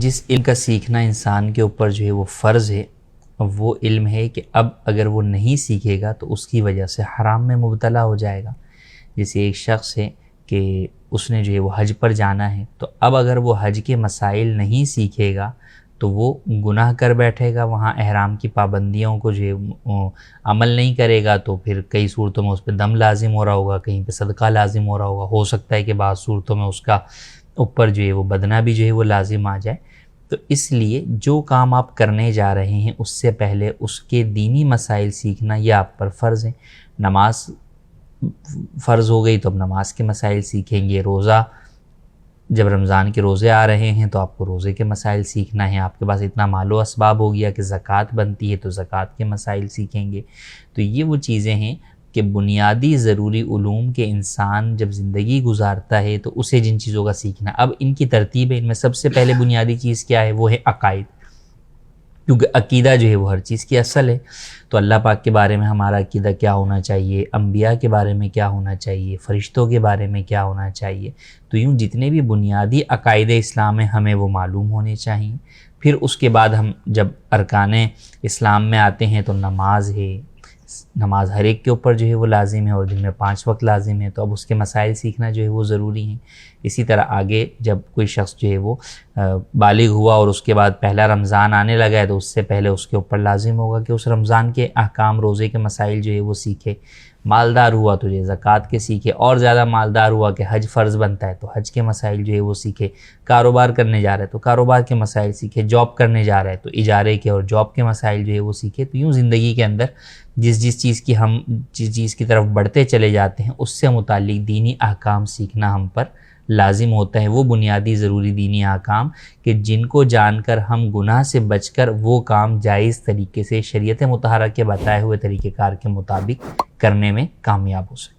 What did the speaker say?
جس علم کا سیکھنا انسان کے اوپر جو ہے وہ فرض ہے، وہ علم ہے کہ اب اگر وہ نہیں سیکھے گا تو اس کی وجہ سے حرام میں مبتلا ہو جائے گا۔ جیسے ایک شخص ہے کہ اس نے جو ہے وہ حج پر جانا ہے، تو اب اگر وہ حج کے مسائل نہیں سیکھے گا تو وہ گناہ کر بیٹھے گا، وہاں احرام کی پابندیوں کو جو ہے عمل نہیں کرے گا، تو پھر کئی صورتوں میں اس پہ دم لازم ہو رہا ہوگا، کہیں پہ صدقہ لازم ہو رہا ہوگا، ہو سکتا ہے کہ بعض صورتوں میں اس کا اوپر جو ہے وہ بدنہ بھی جو ہے وہ لازم آ جائے۔ تو اس لیے جو کام آپ کرنے جا رہے ہیں اس سے پہلے اس کے دینی مسائل سیکھنا یہ آپ پر فرض ہے۔ نماز فرض ہو گئی تو اب نماز کے مسائل سیکھیں گے، روزہ جب رمضان کے روزے آ رہے ہیں تو آپ کو روزے کے مسائل سیکھنا ہے، آپ کے پاس اتنا مال و اسباب ہو گیا کہ زکوٰۃ بنتی ہے تو زکوٰۃ کے مسائل سیکھیں گے۔ تو یہ وہ چیزیں ہیں کہ بنیادی ضروری علوم کے انسان جب زندگی گزارتا ہے تو اسے جن چیزوں کا سیکھنا۔ اب ان کی ترتیب ہے، ان میں سب سے پہلے بنیادی چیز کیا ہے؟ وہ ہے عقائد، کیونکہ عقیدہ جو ہے وہ ہر چیز کی اصل ہے۔ تو اللہ پاک کے بارے میں ہمارا عقیدہ کیا ہونا چاہیے، انبیاء کے بارے میں کیا ہونا چاہیے، فرشتوں کے بارے میں کیا ہونا چاہیے۔ تو یوں جتنے بھی بنیادی عقائد اسلام ہیں ہمیں وہ معلوم ہونے چاہیے۔ پھر اس کے بعد ہم جب ارکان اسلام میں آتے ہیں تو نماز ہے، نماز ہر ایک کے اوپر جو ہے وہ لازم ہے اور دن میں 5 وقت لازم ہے، تو اب اس کے مسائل سیکھنا جو ہے وہ ضروری ہیں۔ اسی طرح آگے جب کوئی شخص جو ہے وہ بالغ ہوا اور اس کے بعد پہلا رمضان آنے لگا ہے تو اس سے پہلے اس کے اوپر لازم ہوگا کہ اس رمضان کے احکام، روزے کے مسائل جو ہے وہ سیکھے۔ مالدار ہوا تو جو زکوٰۃ کے سیکھے، اور زیادہ مالدار ہوا کہ حج فرض بنتا ہے تو حج کے مسائل جو ہے وہ سیکھے۔ کاروبار کرنے جا رہا ہے تو کاروبار کے مسائل سیکھے، جاب کرنے جا رہا ہے تو اجارے کے اور جاب کے مسائل جو ہے وہ سیکھے۔ تو یوں زندگی کے اندر جس چیز کی طرف بڑھتے چلے جاتے ہیں اس سے متعلق دینی احکام سیکھنا ہم پر لازم ہوتا ہے۔ وہ بنیادی ضروری دینی احکام کہ جن کو جان کر ہم گناہ سے بچ کر وہ کام جائز طریقے سے شریعت مطہرہ کے بتائے ہوئے طریقہ کار کے مطابق کرنے میں کامیاب ہو سکیں۔